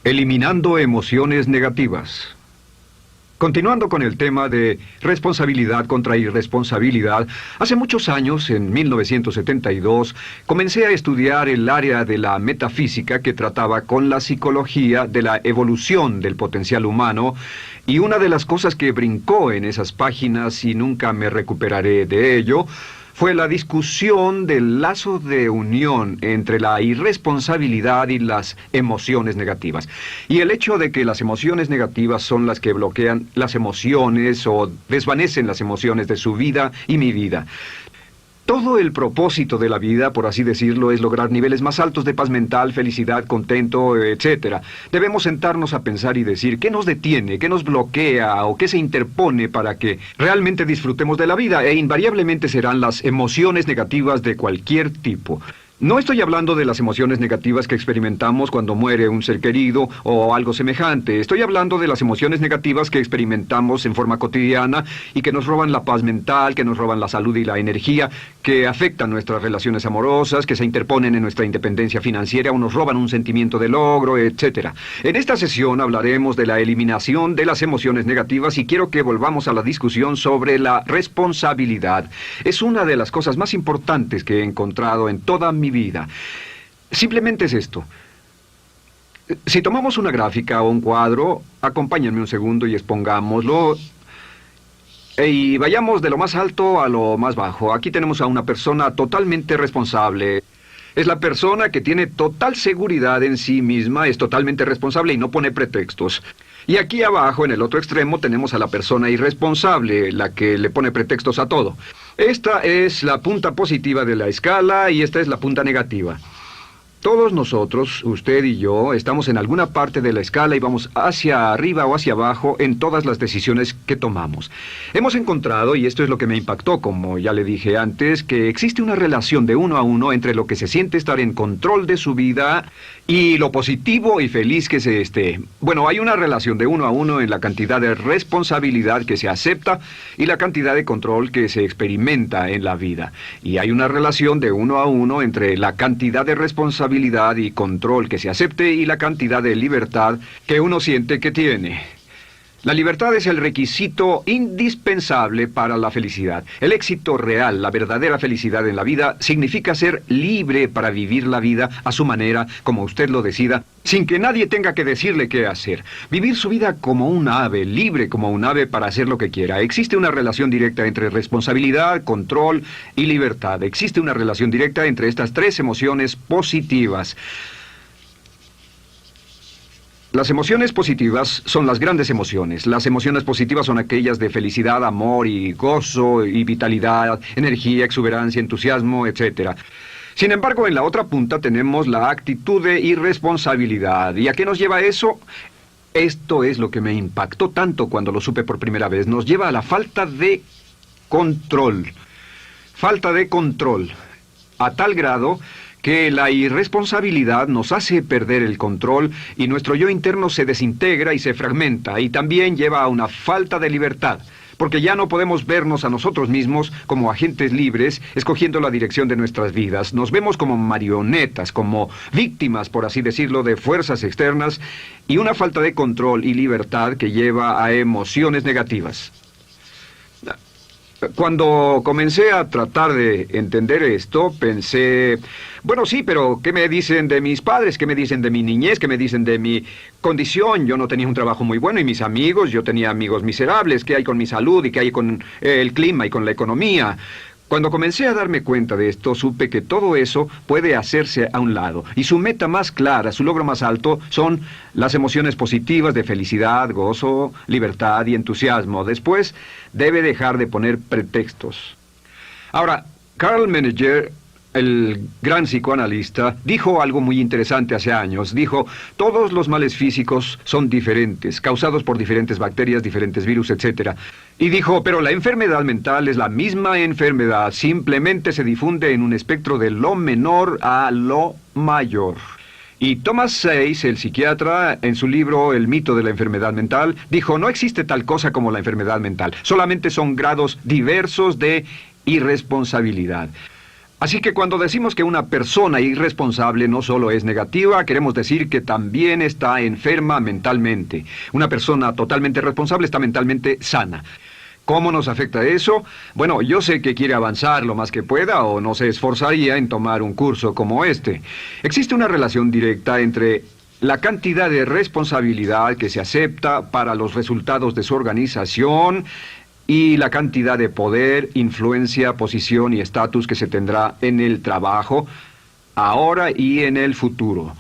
Eliminando emociones negativas. Continuando con el tema de responsabilidad contra irresponsabilidad, hace muchos años, en 1972, comencé a estudiar el área de la metafísica que trataba con la psicología de la evolución del potencial humano, y una de las cosas que brincó en esas páginas, y nunca me recuperaré de ello, fue la discusión del lazo de unión entre la irresponsabilidad y las emociones negativas. Y el hecho de que las emociones negativas son las que bloquean las emociones o desvanecen las emociones de su vida y mi vida. Todo el propósito de la vida, por así decirlo, es lograr niveles más altos de paz mental, felicidad, contento, etc. Debemos sentarnos a pensar y decir qué nos detiene, qué nos bloquea o qué se interpone para que realmente disfrutemos de la vida, e invariablemente serán las emociones negativas de cualquier tipo. No estoy hablando de las emociones negativas que experimentamos cuando muere un ser querido o algo semejante. Estoy hablando de las emociones negativas que experimentamos en forma cotidiana y que nos roban la paz mental, que nos roban la salud y la energía, que afectan nuestras relaciones amorosas, que se interponen en nuestra independencia financiera o nos roban un sentimiento de logro, etc. En esta sesión hablaremos de la eliminación de las emociones negativas y quiero que volvamos a la discusión sobre la responsabilidad. Es una de las cosas más importantes que he encontrado en toda mi vida. Simplemente es esto. Si tomamos una gráfica o un cuadro, acompáñenme un segundo y expongámoslo. Y vayamos de lo más alto a lo más bajo. Aquí tenemos a una persona totalmente responsable. Es la persona que tiene total seguridad en sí misma, es totalmente responsable y no pone pretextos. Y aquí abajo, en el otro extremo, tenemos a la persona irresponsable, la que le pone pretextos a todo. Esta es la punta positiva de la escala y esta es la punta negativa. Todos nosotros, usted y yo, estamos en alguna parte de la escala y vamos hacia arriba o hacia abajo en todas las decisiones que tomamos. Hemos encontrado, y esto es lo que me impactó, como ya le dije antes, que existe una relación de uno a uno entre lo que se siente estar en control de su vida y lo positivo y feliz que se esté. Bueno, hay una relación de uno a uno en la cantidad de responsabilidad que se acepta y la cantidad de control que se experimenta en la vida. Y hay una relación de uno a uno entre la cantidad de responsabilidad y control que se acepte y la cantidad de libertad que uno siente que tiene. La libertad es el requisito indispensable para la felicidad. El éxito real, la verdadera felicidad en la vida, significa ser libre para vivir la vida a su manera, como usted lo decida, sin que nadie tenga que decirle qué hacer. Vivir su vida como un ave, libre como un ave para hacer lo que quiera. Existe una relación directa entre responsabilidad, control y libertad. Existe una relación directa entre estas tres emociones positivas. Las emociones positivas son las grandes emociones. Las emociones positivas son aquellas de felicidad, amor y gozo y vitalidad, energía, exuberancia, entusiasmo, etc. Sin embargo, en la otra punta tenemos la actitud de irresponsabilidad. ¿Y a qué nos lleva eso? Esto es lo que me impactó tanto cuando lo supe por primera vez. Nos lleva a la falta de control. Falta de control. A tal grado que la irresponsabilidad nos hace perder el control y nuestro yo interno se desintegra y se fragmenta, y también lleva a una falta de libertad, porque ya no podemos vernos a nosotros mismos como agentes libres, escogiendo la dirección de nuestras vidas. Nos vemos como marionetas, como víctimas, por así decirlo, de fuerzas externas, y una falta de control y libertad que lleva a emociones negativas. Cuando comencé a tratar de entender esto, pensé, bueno, sí, pero ¿qué me dicen de mis padres? ¿Qué me dicen de mi niñez? ¿Qué me dicen de mi condición? Yo no tenía un trabajo muy bueno y mis amigos, yo tenía amigos miserables. ¿Qué hay con mi salud y qué hay con el clima y con la economía? Cuando comencé a darme cuenta de esto, supe que todo eso puede hacerse a un lado. Y su meta más clara, su logro más alto, son las emociones positivas de felicidad, gozo, libertad y entusiasmo. Después, debe dejar de poner pretextos. Ahora, Carl Menninger, el gran psicoanalista, dijo algo muy interesante hace años. Dijo, todos los males físicos son diferentes, causados por diferentes bacterias, diferentes virus, etc. Y dijo, pero la enfermedad mental es la misma enfermedad, simplemente se difunde en un espectro de lo menor a lo mayor. Y Thomas Sayce, el psiquiatra, en su libro El mito de la enfermedad mental, dijo, no existe tal cosa como la enfermedad mental, solamente son grados diversos de irresponsabilidad. Así que cuando decimos que una persona irresponsable no solo es negativa, queremos decir que también está enferma mentalmente. Una persona totalmente responsable está mentalmente sana. ¿Cómo nos afecta eso? Bueno, yo sé que quiere avanzar lo más que pueda o no se esforzaría en tomar un curso como este. Existe una relación directa entre la cantidad de responsabilidad que se acepta para los resultados de su organización y la cantidad de poder, influencia, posición y estatus que se tendrá en el trabajo, ahora y en el futuro.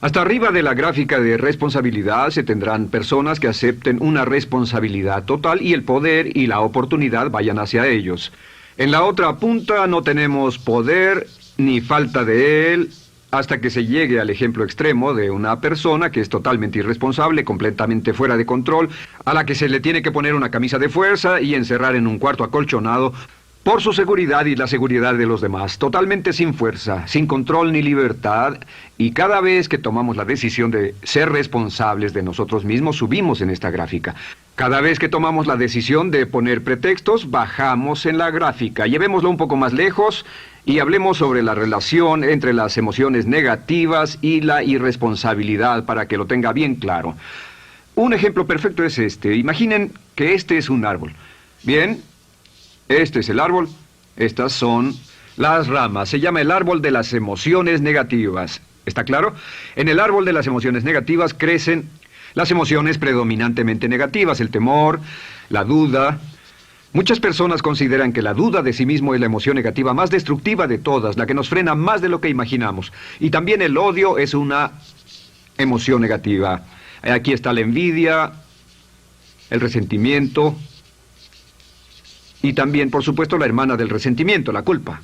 Hasta arriba de la gráfica de responsabilidad se tendrán personas que acepten una responsabilidad total y el poder y la oportunidad vayan hacia ellos. En la otra punta no tenemos poder ni falta de él, hasta que se llegue al ejemplo extremo de una persona que es totalmente irresponsable, completamente fuera de control, a la que se le tiene que poner una camisa de fuerza y encerrar en un cuarto acolchonado por su seguridad y la seguridad de los demás, totalmente sin fuerza, sin control ni libertad, y cada vez que tomamos la decisión de ser responsables de nosotros mismos, subimos en esta gráfica. Cada vez que tomamos la decisión de poner pretextos, bajamos en la gráfica. Llevémoslo un poco más lejos y hablemos sobre la relación entre las emociones negativas y la irresponsabilidad para que lo tenga bien claro. Un ejemplo perfecto es este. Imaginen que este es un árbol. Bien, este es el árbol, estas son las ramas. Se llama el árbol de las emociones negativas. ¿Está claro? En el árbol de las emociones negativas crecen las emociones predominantemente negativas, el temor, la duda. Muchas personas consideran que la duda de sí mismo es la emoción negativa más destructiva de todas, la que nos frena más de lo que imaginamos. Y también el odio es una emoción negativa. Aquí está la envidia, el resentimiento y también, por supuesto, la hermana del resentimiento, la culpa.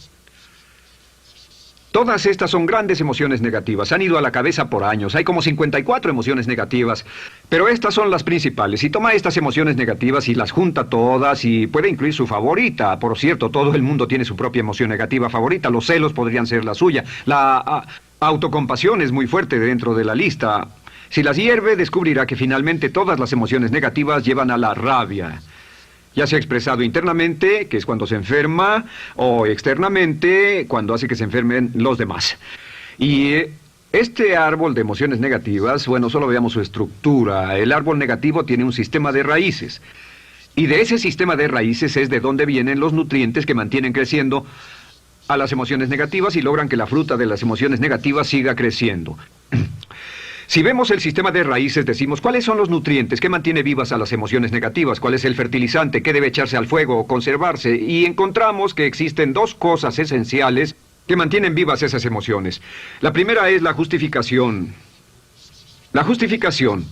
Todas estas son grandes emociones negativas. Han ido a la cabeza por años. Hay como 54 emociones negativas. Pero estas son las principales. Si toma estas emociones negativas y las junta todas y puede incluir su favorita. Por cierto, todo el mundo tiene su propia emoción negativa favorita. Los celos podrían ser la suya. La autocompasión es muy fuerte dentro de la lista. Si las hierve, descubrirá que finalmente todas las emociones negativas llevan a la rabia. Ya sea expresado internamente, que es cuando se enferma, o externamente, cuando hace que se enfermen los demás. Y este árbol de emociones negativas, bueno, solo veamos su estructura. El árbol negativo tiene un sistema de raíces. Y de ese sistema de raíces es de donde vienen los nutrientes que mantienen creciendo a las emociones negativas y logran que la fruta de las emociones negativas siga creciendo. Si vemos el sistema de raíces, decimos, ¿cuáles son los nutrientes que mantiene vivas a las emociones negativas? ¿Cuál es el fertilizante? ¿Qué debe echarse al fuego o conservarse? Y encontramos que existen dos cosas esenciales que mantienen vivas esas emociones. La primera es la justificación. La justificación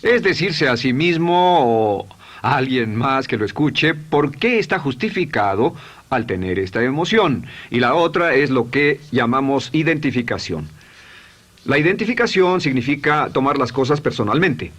es decirse a sí mismo o a alguien más que lo escuche por qué está justificado al tener esta emoción. Y la otra es lo que llamamos identificación. La identificación significa tomar las cosas personalmente.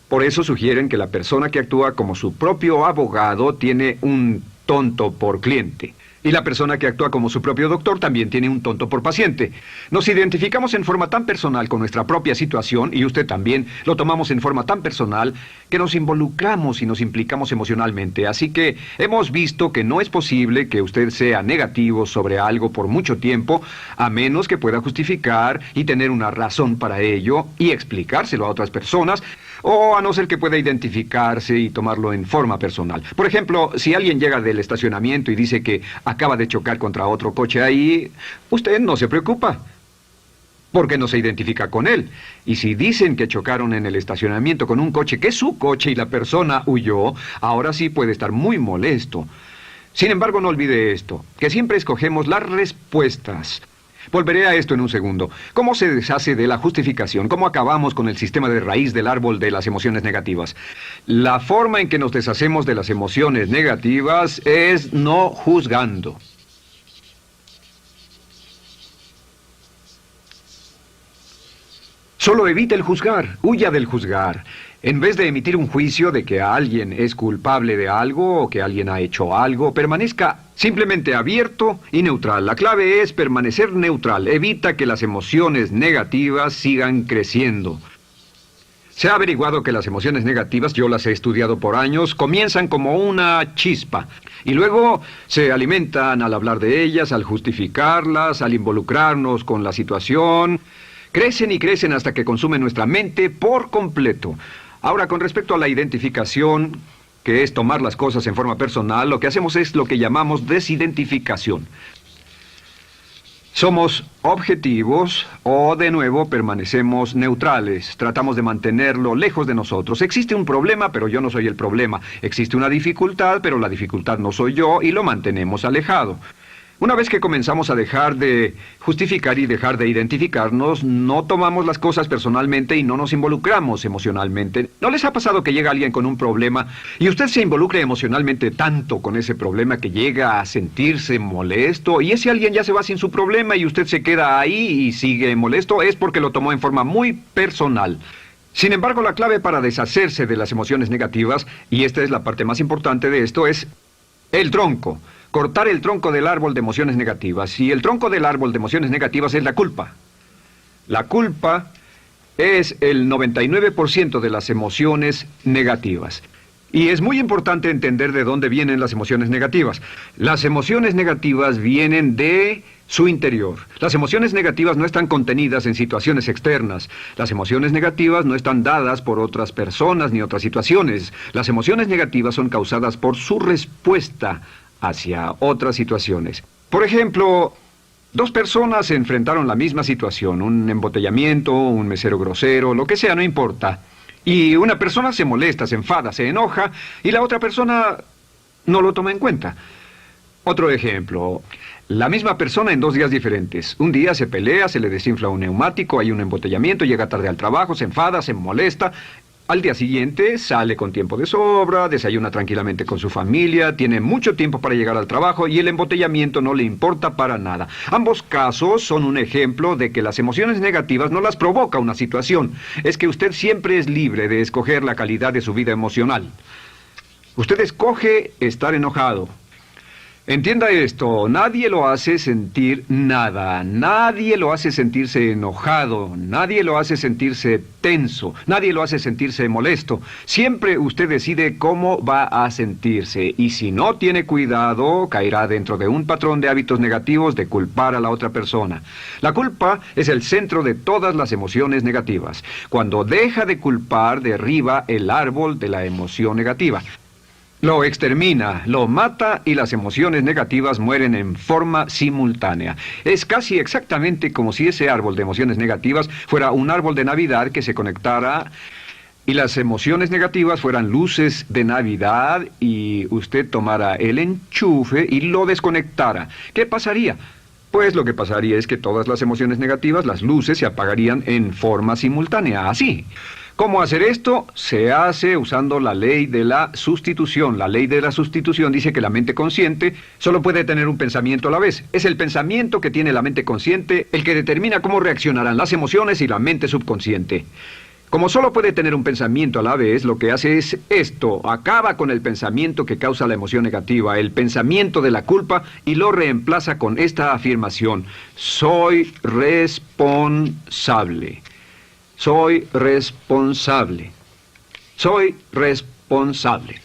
Por eso sugieren que la persona que actúa como su propio abogado tiene un tonto por cliente. Y la persona que actúa como su propio doctor también tiene un tonto por paciente. Nos identificamos en forma tan personal con nuestra propia situación, y usted también, lo tomamos en forma tan personal, que nos involucramos y nos implicamos emocionalmente. Así que hemos visto que no es posible que usted sea negativo sobre algo por mucho tiempo, a menos que pueda justificar y tener una razón para ello y explicárselo a otras personas, o a no ser que pueda identificarse y tomarlo en forma personal. Por ejemplo, si alguien llega del estacionamiento y dice que acaba de chocar contra otro coche ahí, usted no se preocupa, porque no se identifica con él. Y si dicen que chocaron en el estacionamiento con un coche que es su coche y la persona huyó, ahora sí puede estar muy molesto. Sin embargo, no olvide esto, que siempre escogemos las respuestas. Volveré a esto en un segundo. ¿Cómo se deshace de la justificación? ¿Cómo acabamos con el sistema de raíz del árbol de las emociones negativas? La forma en que nos deshacemos de las emociones negativas es no juzgando. Solo evite el juzgar, huya del juzgar. En vez de emitir un juicio de que alguien es culpable de algo o que alguien ha hecho algo, permanezca simplemente abierto y neutral. La clave es permanecer neutral. Evita que las emociones negativas sigan creciendo. Se ha averiguado que las emociones negativas, yo las he estudiado por años, comienzan como una chispa y luego se alimentan al hablar de ellas, al justificarlas, al involucrarnos con la situación. Crecen y crecen hasta que consumen nuestra mente por completo. Ahora, con respecto a la identificación, que es tomar las cosas en forma personal, lo que hacemos es lo que llamamos desidentificación. Somos objetivos o, de nuevo, permanecemos neutrales. Tratamos de mantenerlo lejos de nosotros. Existe un problema, pero yo no soy el problema. Existe una dificultad, pero la dificultad no soy yo, y lo mantenemos alejado. Una vez que comenzamos a dejar de justificar y dejar de identificarnos, no tomamos las cosas personalmente y no nos involucramos emocionalmente. ¿No les ha pasado que llega alguien con un problema y usted se involucra emocionalmente tanto con ese problema que llega a sentirse molesto y ese alguien ya se va sin su problema y usted se queda ahí y sigue molesto? Es porque lo tomó en forma muy personal. Sin embargo, la clave para deshacerse de las emociones negativas, y esta es la parte más importante de esto, es el tronco. Cortar el tronco del árbol de emociones negativas. Y el tronco del árbol de emociones negativas es la culpa. La culpa es el 99% de las emociones negativas. Y es muy importante entender de dónde vienen las emociones negativas. Las emociones negativas vienen de su interior. Las emociones negativas no están contenidas en situaciones externas. Las emociones negativas no están dadas por otras personas ni otras situaciones. Las emociones negativas son causadas por su respuesta hacia otras situaciones. Por ejemplo, dos personas se enfrentaron la misma situación, un embotellamiento, un mesero grosero, lo que sea, no importa. Y una persona se molesta, se enfada, se enoja, y la otra persona no lo toma en cuenta. Otro ejemplo, la misma persona en 2 días diferentes. Un día se pelea, se le desinfla un neumático, hay un embotellamiento, llega tarde al trabajo, se enfada, se molesta. Al día siguiente sale con tiempo de sobra, desayuna tranquilamente con su familia, tiene mucho tiempo para llegar al trabajo y el embotellamiento no le importa para nada. Ambos casos son un ejemplo de que las emociones negativas no las provoca una situación. Es que usted siempre es libre de escoger la calidad de su vida emocional. Usted escoge estar enojado. Entienda esto, nadie lo hace sentir nada, nadie lo hace sentirse enojado, nadie lo hace sentirse tenso, nadie lo hace sentirse molesto. Siempre usted decide cómo va a sentirse y si no tiene cuidado, caerá dentro de un patrón de hábitos negativos de culpar a la otra persona. La culpa es el centro de todas las emociones negativas. Cuando deja de culpar, derriba el árbol de la emoción negativa. Lo extermina, lo mata y las emociones negativas mueren en forma simultánea. Es casi exactamente como si ese árbol de emociones negativas fuera un árbol de Navidad que se conectara y las emociones negativas fueran luces de Navidad y usted tomara el enchufe y lo desconectara. ¿Qué pasaría? Pues lo que pasaría es que todas las emociones negativas, las luces, se apagarían en forma simultánea, así. ¿Cómo hacer esto? Se hace usando la ley de la sustitución. La ley de la sustitución dice que la mente consciente solo puede tener un pensamiento a la vez. Es el pensamiento que tiene la mente consciente el que determina cómo reaccionarán las emociones y la mente subconsciente. Como solo puede tener un pensamiento a la vez, lo que hace es esto: acaba con el pensamiento que causa la emoción negativa, el pensamiento de la culpa, y lo reemplaza con esta afirmación: soy responsable. Soy responsable. Soy responsable.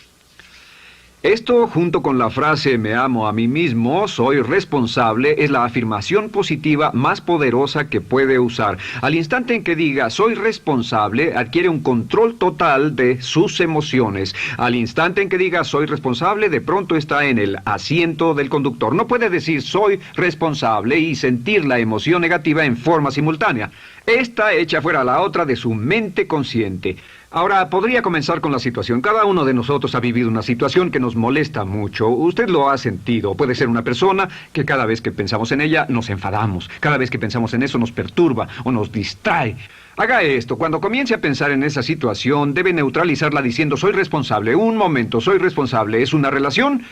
Esto, junto con la frase me amo a mí mismo, soy responsable, es la afirmación positiva más poderosa que puede usar. Al instante en que diga soy responsable, adquiere un control total de sus emociones. Al instante en que diga soy responsable, de pronto está en el asiento del conductor. No puede decir soy responsable y sentir la emoción negativa en forma simultánea. Esta echa fuera la otra de su mente consciente. Ahora, podría comenzar con la situación. Cada uno de nosotros ha vivido una situación que nos molesta mucho. Usted lo ha sentido. Puede ser una persona que cada vez que pensamos en ella nos enfadamos. Cada vez que pensamos en eso nos perturba o nos distrae. Haga esto. Cuando comience a pensar en esa situación, debe neutralizarla diciendo soy responsable. Un momento, soy responsable. ¿Es una relación?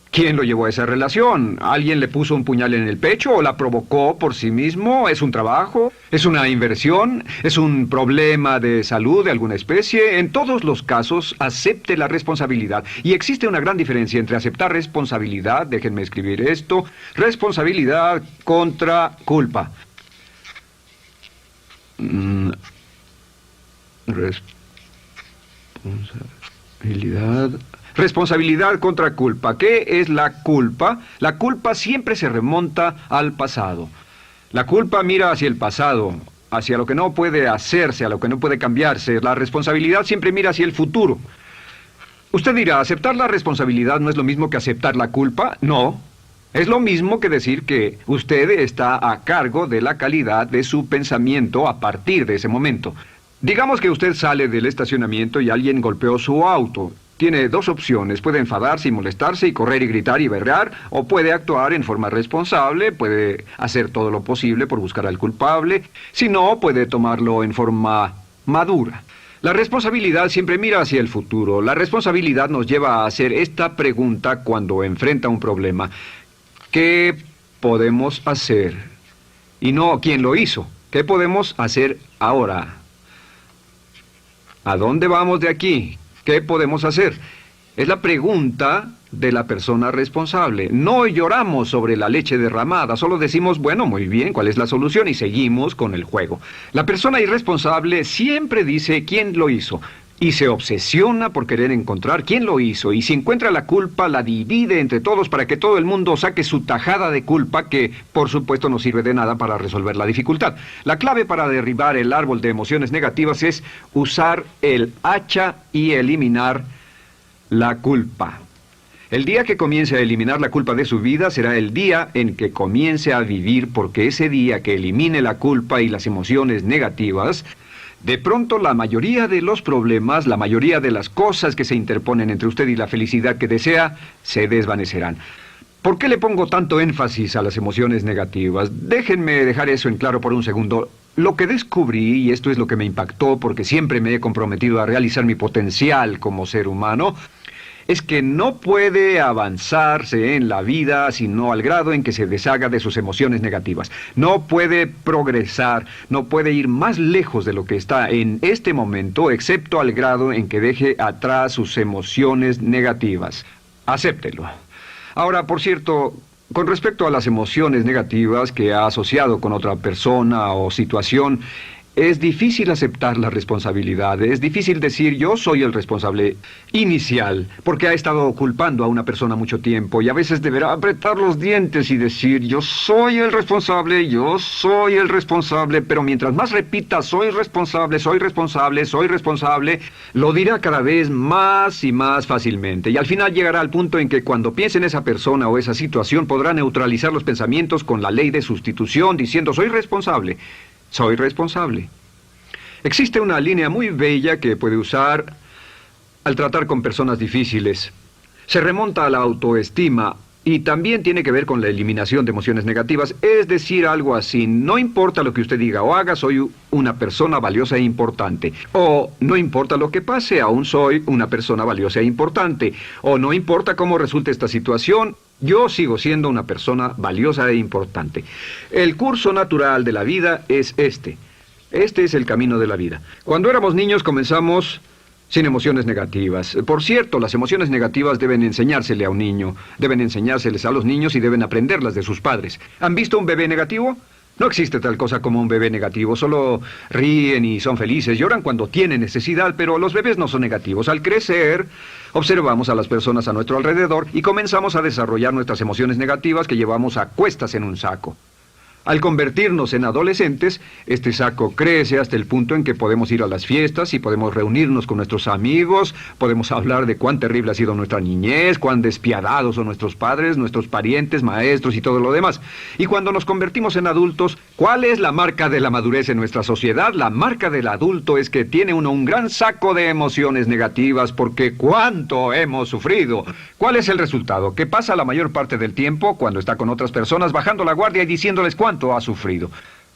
¿Quién lo llevó a esa relación? ¿Alguien le puso un puñal en el pecho o la provocó por sí mismo? ¿Es un trabajo? ¿Es una inversión? ¿Es un problema de salud de alguna especie? En todos los casos, acepte la responsabilidad. Y existe una gran diferencia entre aceptar responsabilidad, déjenme escribir esto, responsabilidad contra culpa. Responsabilidad. Responsabilidad contra culpa. ¿Qué es la culpa? La culpa siempre se remonta al pasado. La culpa mira hacia el pasado, hacia lo que no puede hacerse, a lo que no puede cambiarse. La responsabilidad siempre mira hacia el futuro. Usted dirá, ¿aceptar la responsabilidad no es lo mismo que aceptar la culpa? No. Es lo mismo que decir que usted está a cargo de la calidad de su pensamiento a partir de ese momento. Digamos que usted sale del estacionamiento y alguien golpeó su auto. Tiene dos opciones: puede enfadarse y molestarse y correr y gritar y berrear, o puede actuar en forma responsable, puede hacer todo lo posible por buscar al culpable. Si no, puede tomarlo en forma madura. La responsabilidad siempre mira hacia el futuro. La responsabilidad nos lleva a hacer esta pregunta cuando enfrenta un problema: ¿qué podemos hacer? Y no quién lo hizo. ¿Qué podemos hacer ahora? ¿A dónde vamos de aquí? ¿Qué podemos hacer? Es la pregunta de la persona responsable. No lloramos sobre la leche derramada, solo decimos, bueno, muy bien, ¿cuál es la solución? Y seguimos con el juego. La persona irresponsable siempre dice quién lo hizo y se obsesiona por querer encontrar quién lo hizo, y si encuentra la culpa la divide entre todos para que todo el mundo saque su tajada de culpa, que por supuesto no sirve de nada para resolver la dificultad. La clave para derribar el árbol de emociones negativas es usar el hacha y eliminar la culpa. El día que comience a eliminar la culpa de su vida será el día en que comience a vivir, porque ese día que elimine la culpa y las emociones negativas, de pronto la mayoría de los problemas, la mayoría de las cosas que se interponen entre usted y la felicidad que desea, se desvanecerán. ¿Por qué le pongo tanto énfasis a las emociones negativas? Déjenme dejar eso en claro por un segundo. Lo que descubrí, y esto es lo que me impactó porque siempre me he comprometido a realizar mi potencial como ser humano, es que no puede avanzarse en la vida sino al grado en que se deshaga de sus emociones negativas. No puede progresar, no puede ir más lejos de lo que está en este momento, excepto al grado en que deje atrás sus emociones negativas. Acéptelo. Ahora, por cierto, con respecto a las emociones negativas que ha asociado con otra persona o situación, es difícil aceptar la responsabilidad, es difícil decir yo soy el responsable inicial, porque ha estado culpando a una persona mucho tiempo y a veces deberá apretar los dientes y decir yo soy el responsable, pero mientras más repita soy responsable, lo dirá cada vez más y más fácilmente, y al final llegará al punto en que cuando piense en esa persona o esa situación podrá neutralizar los pensamientos con la ley de sustitución diciendo soy responsable. Soy responsable. Existe una línea muy bella que puede usar al tratar con personas difíciles. Se remonta a la autoestima y también tiene que ver con la eliminación de emociones negativas. Es decir, algo así: no importa lo que usted diga o haga, soy una persona valiosa e importante. O no importa lo que pase, aún soy una persona valiosa e importante. O no importa cómo resulte esta situación, yo sigo siendo una persona valiosa e importante. El curso natural de la vida es este. Este es el camino de la vida. Cuando éramos niños comenzamos sin emociones negativas. Por cierto, las emociones negativas deben enseñársele a un niño, deben enseñárseles a los niños y deben aprenderlas de sus padres. ¿Han visto un bebé negativo? No existe tal cosa como un bebé negativo, solo ríen y son felices, lloran cuando tienen necesidad, pero los bebés no son negativos. Al crecer, observamos a las personas a nuestro alrededor y comenzamos a desarrollar nuestras emociones negativas que llevamos a cuestas en un saco. Al convertirnos en adolescentes, este saco crece hasta el punto en que podemos ir a las fiestas y podemos reunirnos con nuestros amigos, podemos hablar de cuán terrible ha sido nuestra niñez, cuán despiadados son nuestros padres, nuestros parientes, maestros y todo lo demás. Y cuando nos convertimos en adultos, ¿cuál es la marca de la madurez en nuestra sociedad? La marca del adulto es que tiene uno un gran saco de emociones negativas porque ¿cuánto hemos sufrido? ¿Cuál es el resultado? Que pasa la mayor parte del tiempo cuando está con otras personas bajando la guardia y diciéndoles cuánto ha sufrido.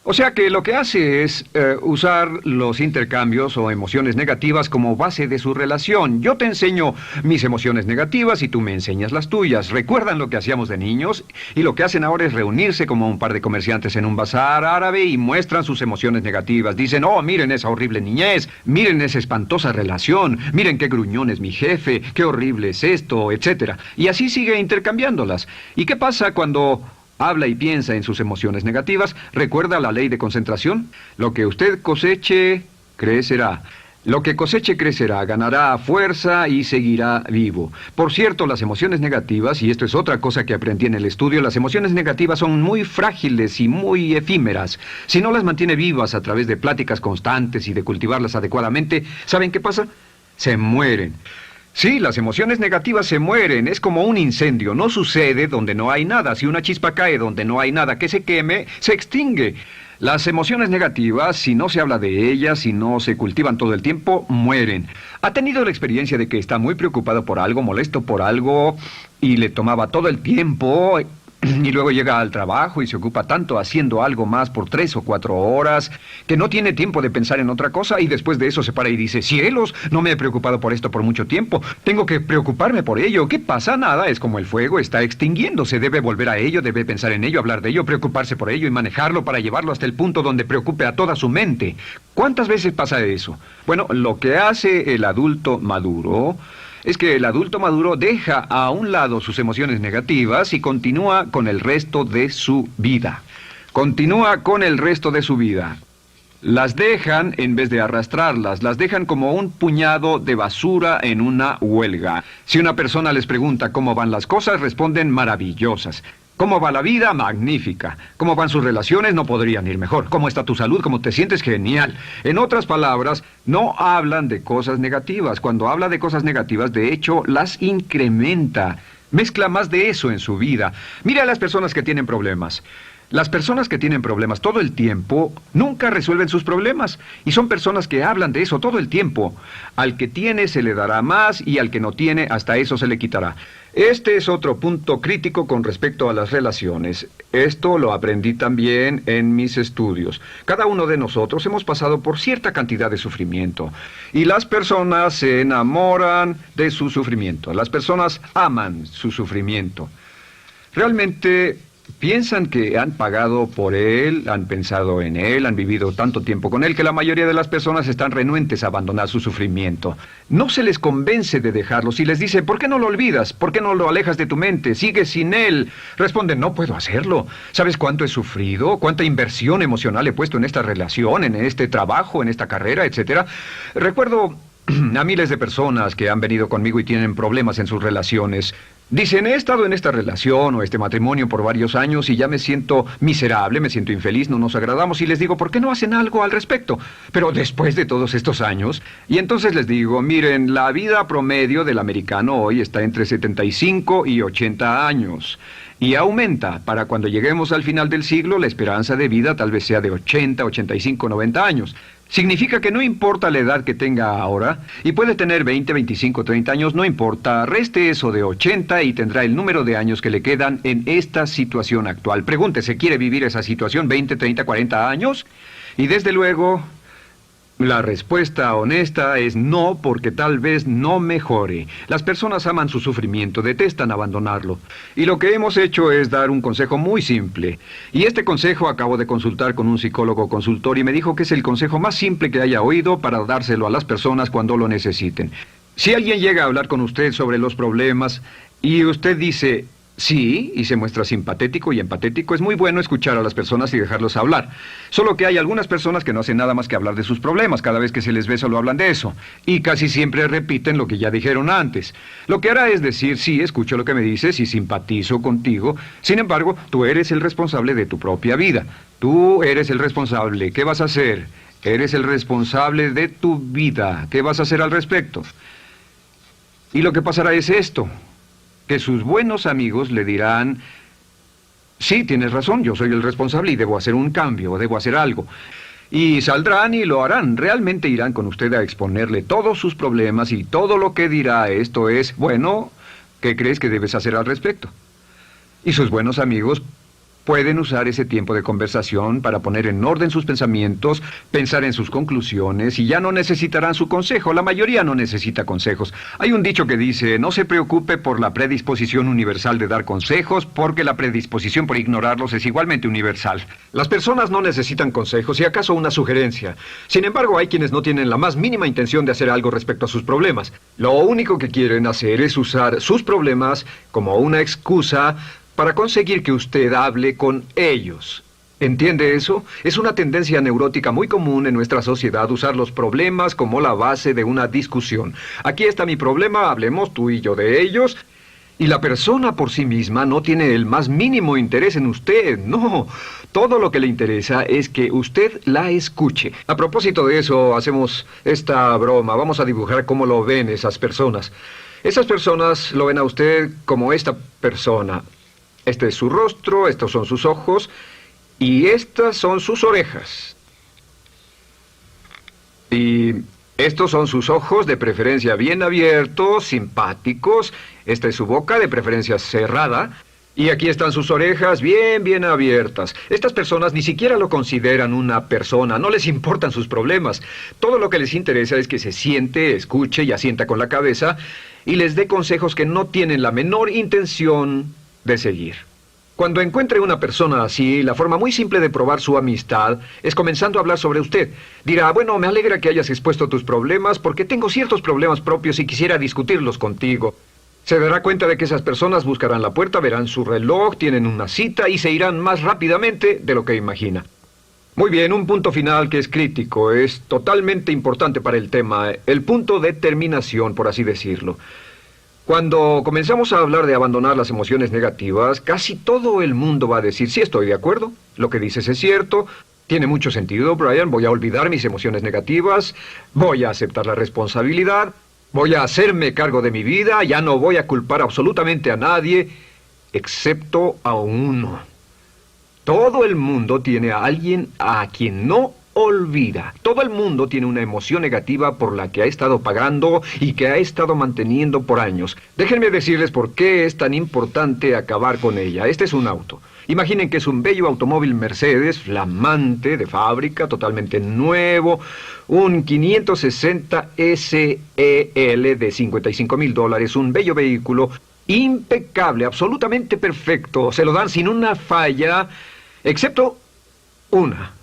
O sea que lo que hace es usar los intercambios o emociones negativas como base de su relación. Yo te enseño mis emociones negativas y tú me enseñas las tuyas. ¿Recuerdan lo que hacíamos de niños? Y lo que hacen ahora es reunirse como un par de comerciantes en un bazar árabe y muestran sus emociones negativas. Dicen, oh, miren esa horrible niñez, miren esa espantosa relación, miren qué gruñón es mi jefe, qué horrible es esto, etc. Y así sigue intercambiándolas. ¿Y qué pasa cuando habla y piensa en sus emociones negativas? ¿Recuerda la ley de concentración? Lo que usted coseche, crecerá. Lo que coseche crecerá, ganará fuerza y seguirá vivo. Por cierto, las emociones negativas, y esto es otra cosa que aprendí en el estudio, las emociones negativas son muy frágiles y muy efímeras. Si no las mantiene vivas a través de pláticas constantes y de cultivarlas adecuadamente, ¿saben qué pasa? Se mueren. Sí, las emociones negativas se mueren, es como un incendio, no sucede donde no hay nada. Si una chispa cae donde no hay nada que se queme, se extingue. Las emociones negativas, si no se habla de ellas, si no se cultivan todo el tiempo, mueren. ¿Ha tenido la experiencia de que está muy preocupado por algo, molesto por algo, y le tomaba todo el tiempo, y luego llega al trabajo y se ocupa tanto haciendo algo más por 3 o 4 horas, que no tiene tiempo de pensar en otra cosa, y después de eso se para y dice, cielos, no me he preocupado por esto por mucho tiempo, tengo que preocuparme por ello? ¿Qué pasa? Nada, es como el fuego, está extinguiéndose, debe volver a ello, debe pensar en ello, hablar de ello, preocuparse por ello y manejarlo para llevarlo hasta el punto donde preocupe a toda su mente. ¿Cuántas veces pasa eso? Bueno, lo que hace el adulto maduro es que el adulto maduro deja a un lado sus emociones negativas y continúa con el resto de su vida. Continúa con el resto de su vida. Las dejan en vez de arrastrarlas, las dejan como un puñado de basura en una huelga. Si una persona les pregunta cómo van las cosas, responden maravillosas. ¿Cómo va la vida? Magnífica. ¿Cómo van sus relaciones? No podrían ir mejor. ¿Cómo está tu salud? ¿Cómo te sientes? Genial. En otras palabras, no hablan de cosas negativas. Cuando habla de cosas negativas, de hecho, las incrementa. Mezcla más de eso en su vida. Mira a las personas que tienen problemas. Las personas que tienen problemas todo el tiempo nunca resuelven sus problemas. Y son personas que hablan de eso todo el tiempo. Al que tiene se le dará más y al que no tiene hasta eso se le quitará. Este es otro punto crítico con respecto a las relaciones. Esto lo aprendí también en mis estudios. Cada uno de nosotros hemos pasado por cierta cantidad de sufrimiento. Y las personas se enamoran de su sufrimiento. Las personas aman su sufrimiento. Realmente piensan que han pagado por él, han pensado en él, han vivido tanto tiempo con él, que la mayoría de las personas están renuentes a abandonar su sufrimiento. No se les convence de dejarlo. Si les dice, ¿por qué no lo olvidas? ¿Por qué no lo alejas de tu mente? ¿Sigues sin él? Responden, no puedo hacerlo. ¿Sabes cuánto he sufrido? ¿Cuánta inversión emocional he puesto en esta relación, en este trabajo, en esta carrera, etcétera? Recuerdo a miles de personas que han venido conmigo y tienen problemas en sus relaciones. Dicen, he estado en esta relación o este matrimonio por varios años y ya me siento miserable, me siento infeliz, no nos agradamos, y les digo, ¿por qué no hacen algo al respecto? Pero después de todos estos años, y entonces les digo, miren, la vida promedio del americano hoy está entre 75 y 80 años. Y aumenta. Para cuando lleguemos al final del siglo, la esperanza de vida tal vez sea de 80, 85, 90 años. Significa que no importa la edad que tenga ahora, y puede tener 20, 25, 30 años, no importa, reste eso de 80 y tendrá el número de años que le quedan en esta situación actual. Pregúntese, ¿quiere vivir esa situación 20, 30, 40 años? Y desde luego, la respuesta honesta es no, porque tal vez no mejore. Las personas aman su sufrimiento, detestan abandonarlo. Y lo que hemos hecho es dar un consejo muy simple. Y este consejo acabo de consultar con un psicólogo consultor y me dijo que es el consejo más simple que haya oído para dárselo a las personas cuando lo necesiten. Si alguien llega a hablar con usted sobre los problemas y usted dice sí, y se muestra simpatético y empatético, es muy bueno escuchar a las personas y dejarlos hablar. Solo que hay algunas personas que no hacen nada más que hablar de sus problemas. Cada vez que se les ve solo hablan de eso. Y casi siempre repiten lo que ya dijeron antes. Lo que hará es decir, sí, escucho lo que me dices y simpatizo contigo. Sin embargo, tú eres el responsable de tu propia vida. Tú eres el responsable. ¿Qué vas a hacer? Eres el responsable de tu vida. ¿Qué vas a hacer al respecto? Y lo que pasará es esto, que sus buenos amigos le dirán, sí, tienes razón, yo soy el responsable y debo hacer un cambio, debo hacer algo. Y saldrán y lo harán, realmente irán con usted a exponerle todos sus problemas y todo lo que dirá esto es, bueno, ¿qué crees que debes hacer al respecto? Y sus buenos amigos pueden usar ese tiempo de conversación para poner en orden sus pensamientos, pensar en sus conclusiones y ya no necesitarán su consejo. La mayoría no necesita consejos. Hay un dicho que dice, no se preocupe por la predisposición universal de dar consejos, porque la predisposición por ignorarlos es igualmente universal. Las personas no necesitan consejos, si acaso una sugerencia. Sin embargo, hay quienes no tienen la más mínima intención de hacer algo respecto a sus problemas. Lo único que quieren hacer es usar sus problemas como una excusa para conseguir que usted hable con ellos. ¿Entiende eso? Es una tendencia neurótica muy común en nuestra sociedad usar los problemas como la base de una discusión. Aquí está mi problema, hablemos tú y yo de ellos. Y la persona por sí misma no tiene el más mínimo interés en usted, no. Todo lo que le interesa es que usted la escuche. A propósito de eso, hacemos esta broma. Vamos a dibujar cómo lo ven esas personas. Esas personas lo ven a usted como esta persona. Este es su rostro, estos son sus ojos y estas son sus orejas. Y estos son sus ojos, de preferencia bien abiertos, simpáticos. Esta es su boca, de preferencia cerrada. Y aquí están sus orejas bien abiertas. Estas personas ni siquiera lo consideran una persona, no les importan sus problemas. Todo lo que les interesa es que se siente, escuche y asienta con la cabeza y les dé consejos que no tienen la menor intención de seguir. Cuando encuentre una persona así, la forma muy simple de probar su amistad es comenzando a hablar sobre usted. Dirá, bueno, me alegra que hayas expuesto tus problemas porque tengo ciertos problemas propios y quisiera discutirlos contigo. Se dará cuenta de que esas personas buscarán la puerta, verán su reloj, tienen una cita y se irán más rápidamente de lo que imagina. Muy bien, un punto final que es crítico, es totalmente importante para el tema, el punto de terminación, por así decirlo. Cuando comenzamos a hablar de abandonar las emociones negativas, casi todo el mundo va a decir, sí, estoy de acuerdo, lo que dices es cierto, tiene mucho sentido, Brian, voy a olvidar mis emociones negativas, voy a aceptar la responsabilidad, voy a hacerme cargo de mi vida, ya no voy a culpar absolutamente a nadie, excepto a uno. Todo el mundo tiene a alguien a quien no olvida. Todo el mundo tiene una emoción negativa por la que ha estado pagando y que ha estado manteniendo por años. Déjenme decirles por qué es tan importante acabar con ella. Este es un auto. Imaginen que es un bello automóvil Mercedes, flamante, de fábrica, totalmente nuevo, un 560 SEL de $55,000, un bello vehículo, impecable, absolutamente perfecto. Se lo dan sin una falla, excepto una.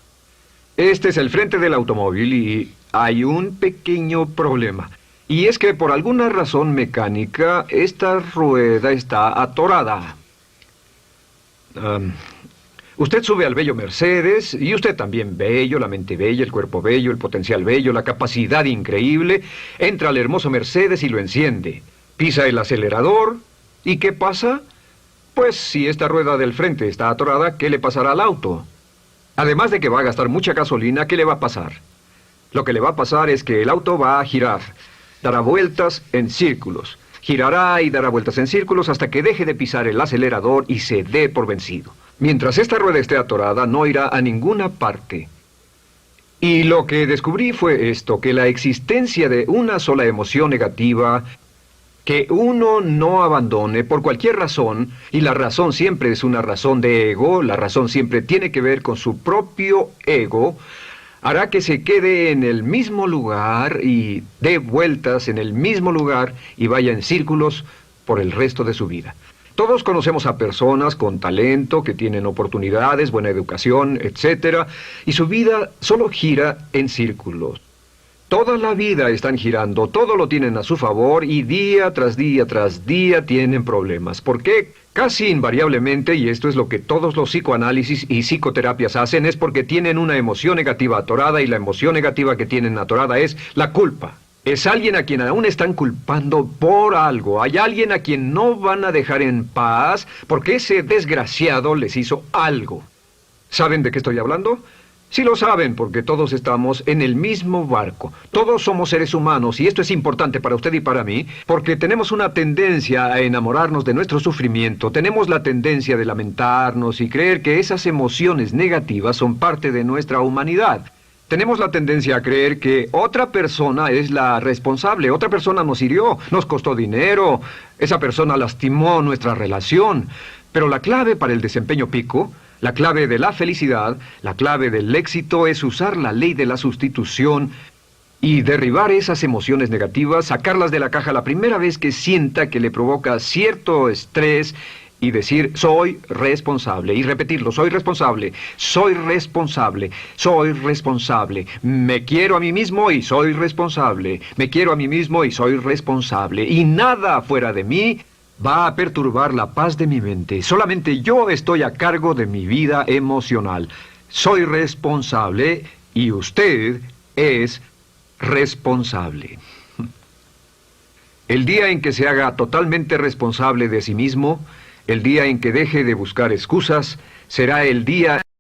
Este es el frente del automóvil y hay un pequeño problema. Y es que por alguna razón mecánica, esta rueda está atorada. Usted sube al bello Mercedes, y usted también bello, la mente bella, el cuerpo bello, el potencial bello, la capacidad increíble. Entra al hermoso Mercedes y lo enciende. Pisa el acelerador, ¿y qué pasa? Pues si esta rueda del frente está atorada, ¿qué le pasará al auto? Además de que va a gastar mucha gasolina, ¿qué le va a pasar? Lo que le va a pasar es que el auto va a girar, dará vueltas en círculos. Girará y dará vueltas en círculos hasta que deje de pisar el acelerador y se dé por vencido. Mientras esta rueda esté atorada, no irá a ninguna parte. Y lo que descubrí fue esto, que la existencia de una sola emoción negativa que uno no abandone por cualquier razón, y la razón siempre es una razón de ego, la razón siempre tiene que ver con su propio ego, hará que se quede en el mismo lugar y dé vueltas en el mismo lugar y vaya en círculos por el resto de su vida. Todos conocemos a personas con talento, que tienen oportunidades, buena educación, etc., y su vida solo gira en círculos. Toda la vida están girando, todo lo tienen a su favor y día tras día tras día tienen problemas. ¿Por qué? Casi invariablemente, y esto es lo que todos los psicoanálisis y psicoterapias hacen, es porque tienen una emoción negativa atorada y la emoción negativa que tienen atorada es la culpa. Es alguien a quien aún están culpando por algo. Hay alguien a quien no van a dejar en paz porque ese desgraciado les hizo algo. ¿Saben de qué estoy hablando? Sí lo saben, porque todos estamos en el mismo barco. Todos somos seres humanos, y esto es importante para usted y para mí, porque tenemos una tendencia a enamorarnos de nuestro sufrimiento. Tenemos la tendencia de lamentarnos y creer que esas emociones negativas son parte de nuestra humanidad. Tenemos la tendencia a creer que otra persona es la responsable, otra persona nos hirió, nos costó dinero, esa persona lastimó nuestra relación. Pero la clave para el desempeño pico, la clave de la felicidad, la clave del éxito es usar la ley de la sustitución y derribar esas emociones negativas, sacarlas de la caja la primera vez que sienta que le provoca cierto estrés y decir, soy responsable, y repetirlo, soy responsable, soy responsable, soy responsable, me quiero a mí mismo y soy responsable, me quiero a mí mismo y soy responsable, y nada fuera de mí va a perturbar la paz de mi mente. Solamente yo estoy a cargo de mi vida emocional. soy responsable y usted es responsable. El día en que se haga totalmente responsable de sí mismo, el día en que deje de buscar excusas, será el día